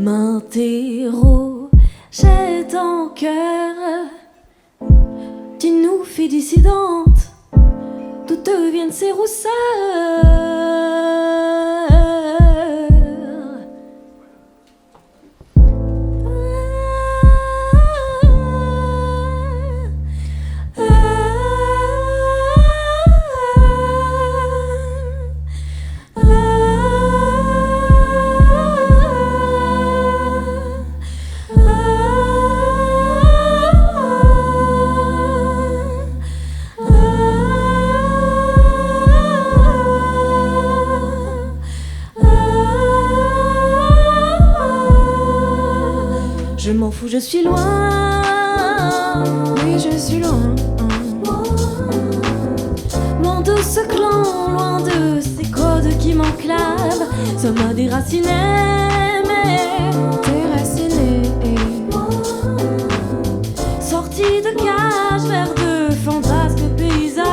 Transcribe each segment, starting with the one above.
M'interrogeait ton cœur d'une fille dissidente, d'où deviennent ces rousseurs. Je m'en fous, je suis loin. Oui, je suis loin. Loin de ce clan, loin de ces codes qui m'enclavent. Ça m'a déraciné, mais déraciné. Sorti de cage vers de fantasques paysages.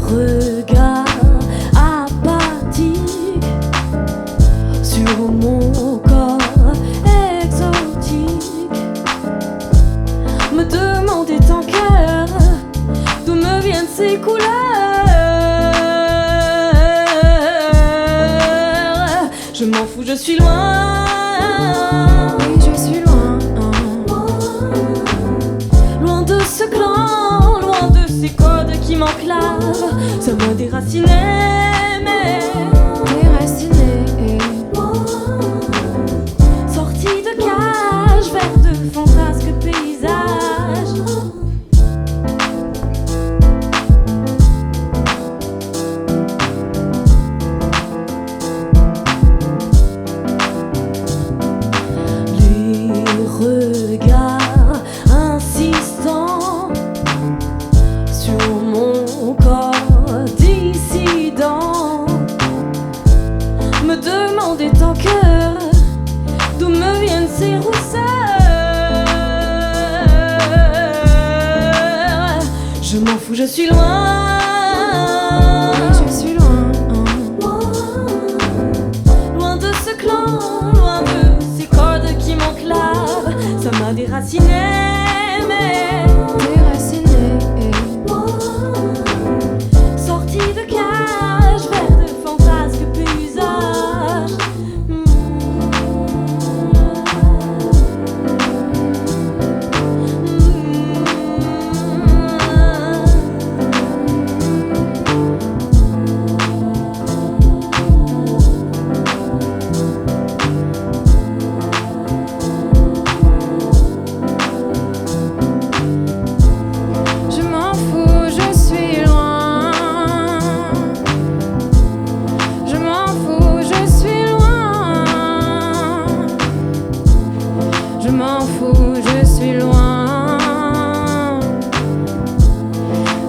Regard apathique sur mon corps exotique, me demander ton cœur, d'où me viennent ces couleurs. Je m'en fous, je suis loin. Oui, je suis loin. Loin de ce clan, loin de ces codes qui m'enclavent. Ça m'a déraciné, mais déraciné. Sorti de cage vers de fantasques paysages. Les regards insistants sur mon corps dissident, me demander ton cœur, d'où me viennent ces rousseurs. Je m'en fous, je suis loin. Je suis loin. Loin de ce clan, loin de ces codes qui m'enclavent. Ça m'a déraciné, mais déraciné. Sorti de cage vers de fantasques paysages. Je m'en fous, je suis loin. Je m'en fous, je suis loin. Je m'en fous, je suis loin.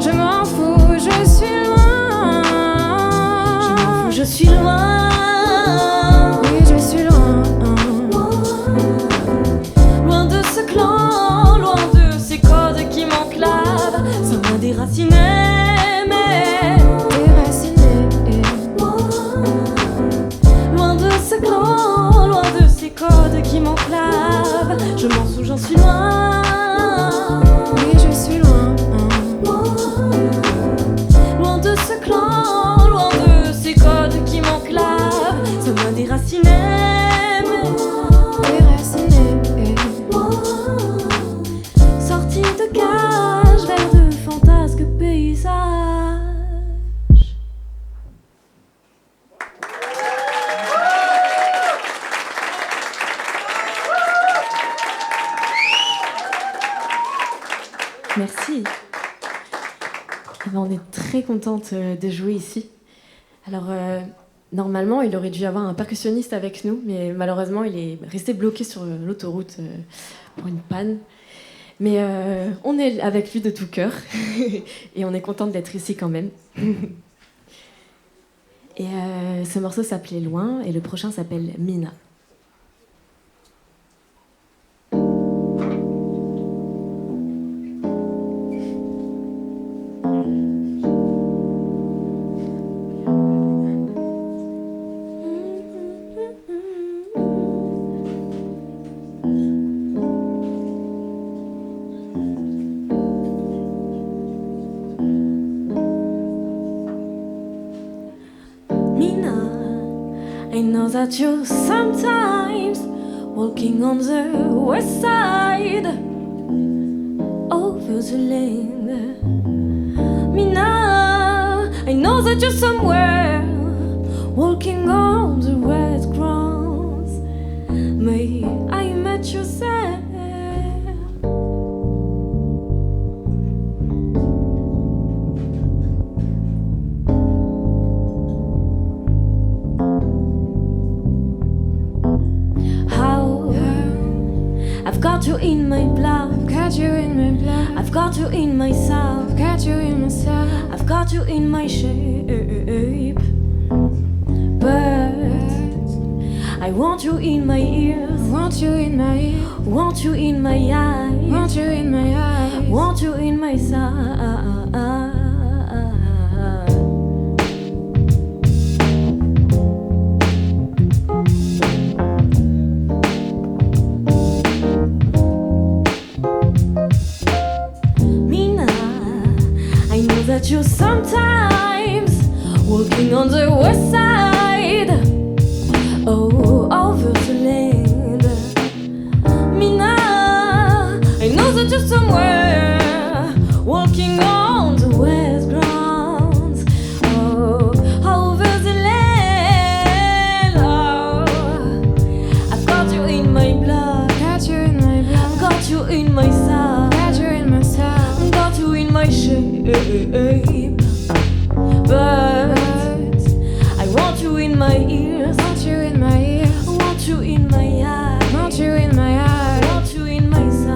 Je m'en fous, je suis loin. Je m'en fous, je suis loin. Oui, je suis loin. Loin de ce clan, loin de ces codes qui m'enclavent. Ça m'a déraciné, mais déraciné. Loin de ce clan, loin de ces codes qui m'enclavent. Je m'en fous, j'en suis loin. Oui, je suis loin. Loin de ce clan, loin de ces codes qui m'enclavent. Ça m'a déraciné, mais déraciné. Sorti de cage vers de fantasques paysages. Merci. Eh ben, on est très contente de jouer ici. Alors, normalement, il aurait dû y avoir un percussionniste avec nous, mais malheureusement, il est resté bloqué sur l'autoroute pour une panne. Mais on est avec lui de tout cœur et on est contente d'être ici quand même. Et ce morceau s'appelait Loin et le prochain s'appelle Mina. that you sometimes walking on the west side over the land. Mina, I know that you're somewhere walking on the wet grounds. May I met you there? I've got you in my blood, I've got you in my blood, I've got you in myself, I've got you in myself, I've got you in my shape. But I want you in my ears, I want you in my ear, want you in my eyes, want you in my eyes, want you in my side. That you sometimes walking on the west side, oh, over the land. Mina, I know that you're somewhere walking on the west grounds, oh, over the land. Oh, I've got you in my blood, got you in my blood, got you in my side, got you in my side, got you in my shape. But I want you in my ears, want you in my ears, want you in my eyes, want you in my eyes, want you in my side.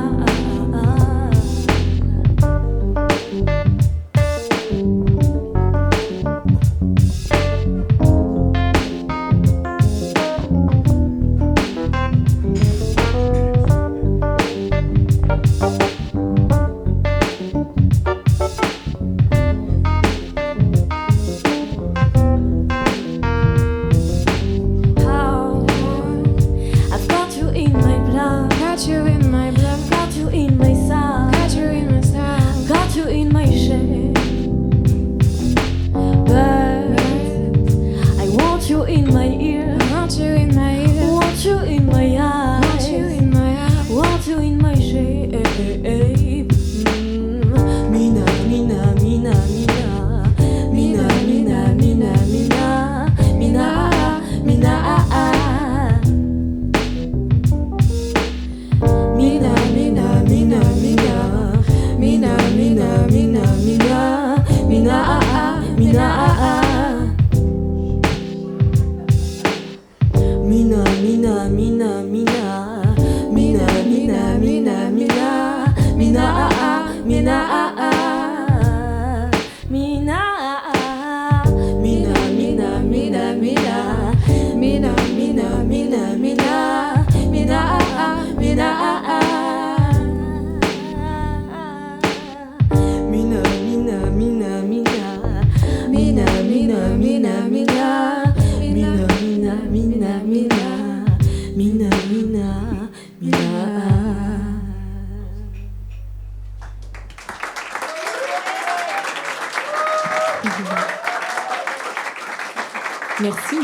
Merci.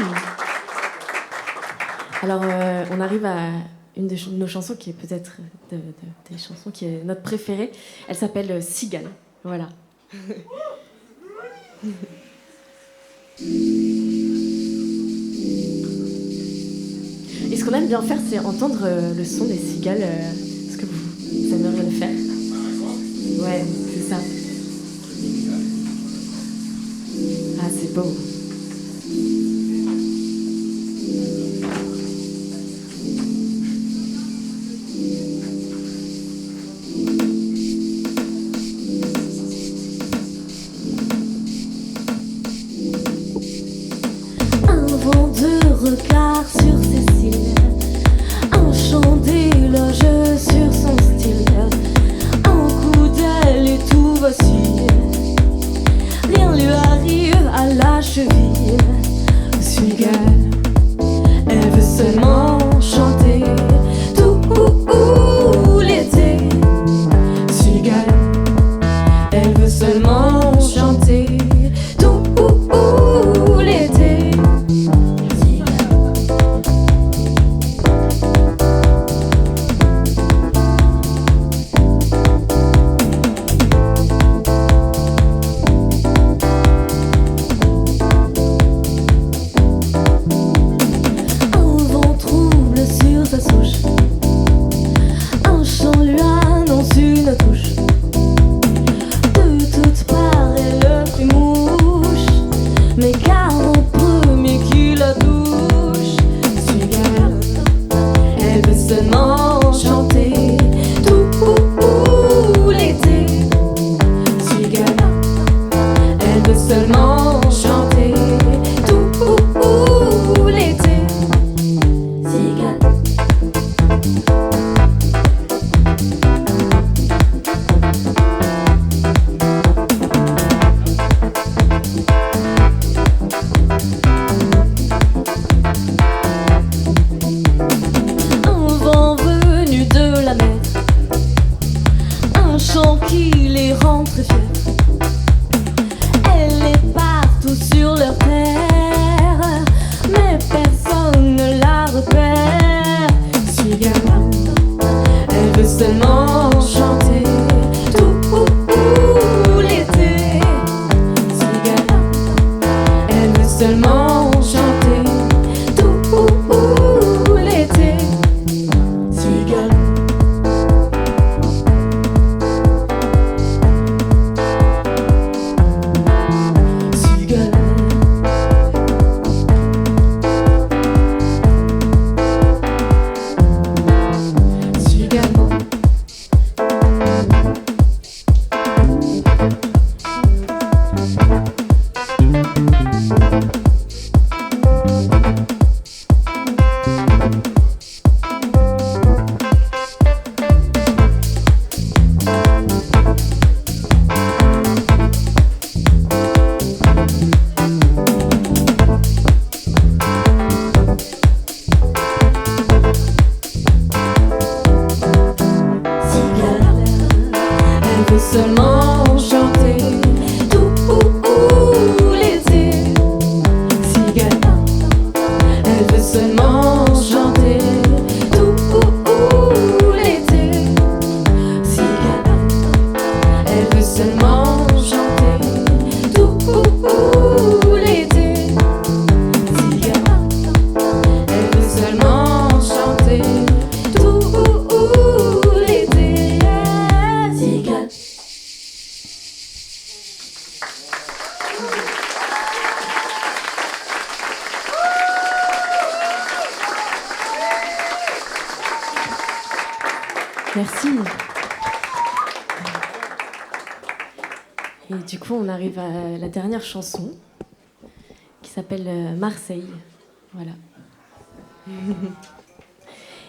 Alors, on arrive à une de nos chansons qui est peut-être des chansons qui est notre préférée. Elle s'appelle Cigale. Voilà. Et ce qu'on aime bien faire, c'est entendre le son des cigales. Est-ce que vous aimeriez le faire? Ouais, c'est ça. Ah, c'est beau. Regard sur ses cils, un chant d'éloge sur son style, un coup d'aile et tout vacille, rien lui arrive à la cheville. souche. Un chant lui annonce une touche. De toutes parts elle fait mouche, mais garde en premier qui la touche. Cigale, elle veut seulement chanter tout l'été. Cigale, elle veut seulement chanter tout l'été. Cigale. Un vent venu de la mer, un chant qui les rend très fiers. Elle est partout sur leur terre, mais personne ne la repère. Cigale, elle veut seulement chanter tout l'été. Cigale, elle veut seulement chanter tout l'été. Cigale. Cigale. Cigale. Cigale, elle veut seulement chanter tout l'été. Cigale, elle veut seulement chanter tout l'été. Cigale, elle veut seulement chanter tout l'été. Cigale, elle veut seulement chanter tout l'été. Cigale. Merci. Et du coup, on arrive à la dernière chanson qui s'appelle Marseille. Voilà.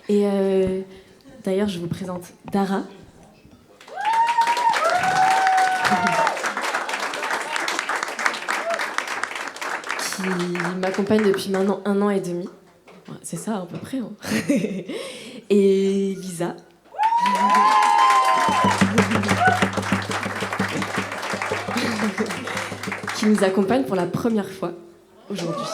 Et d'ailleurs, je vous présente Dara. Qui m'accompagne depuis maintenant 1 an et demi. Ouais, c'est ça, à peu près. Hein. Et Lisa. Qui nous accompagne pour la première fois aujourd'hui.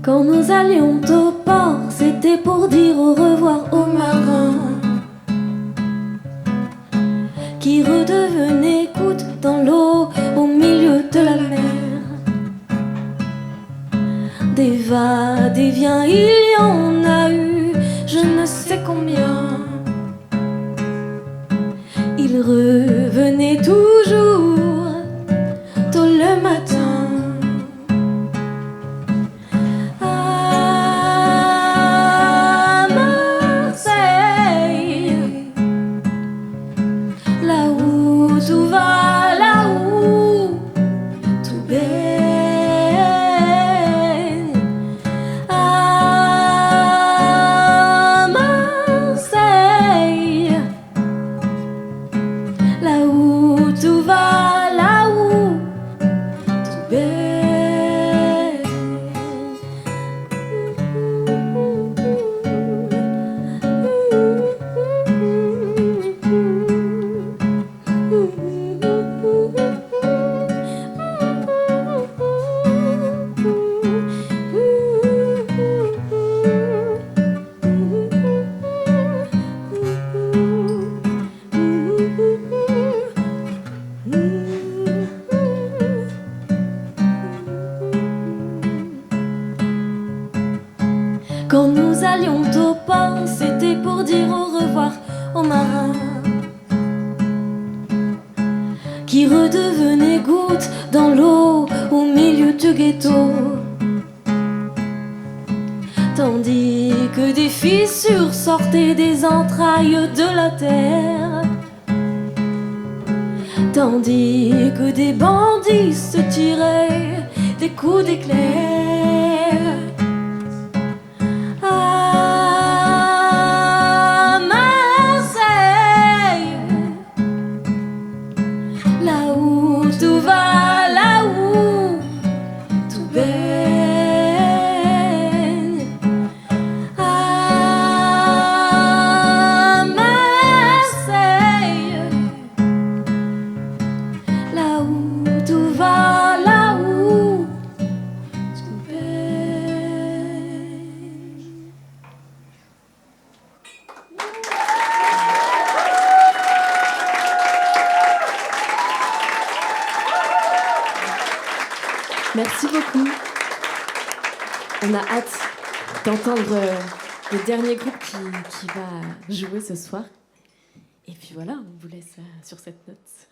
Quand nous allions au port, c'était pour dire au revoir aux marins qui redevenaient gouttes dans l'eau au milieu de la mer. Des va-et-vient, il y en a eu, je ne sais combien. Ils revenaient toujours tôt le matin. À Marseille, là où tout va, là où tout baigne. À sortait des entrailles de la terre, tandis que des bandits se tiraient des coups d'éclair. À Marseille, là où tout va, là où tout baigne. À Marseille, là où tout va, là où tout baigne. Merci beaucoup. On a hâte d'entendre le dernier groupe qui va jouer ce soir. Et puis voilà, on vous laisse sur cette note.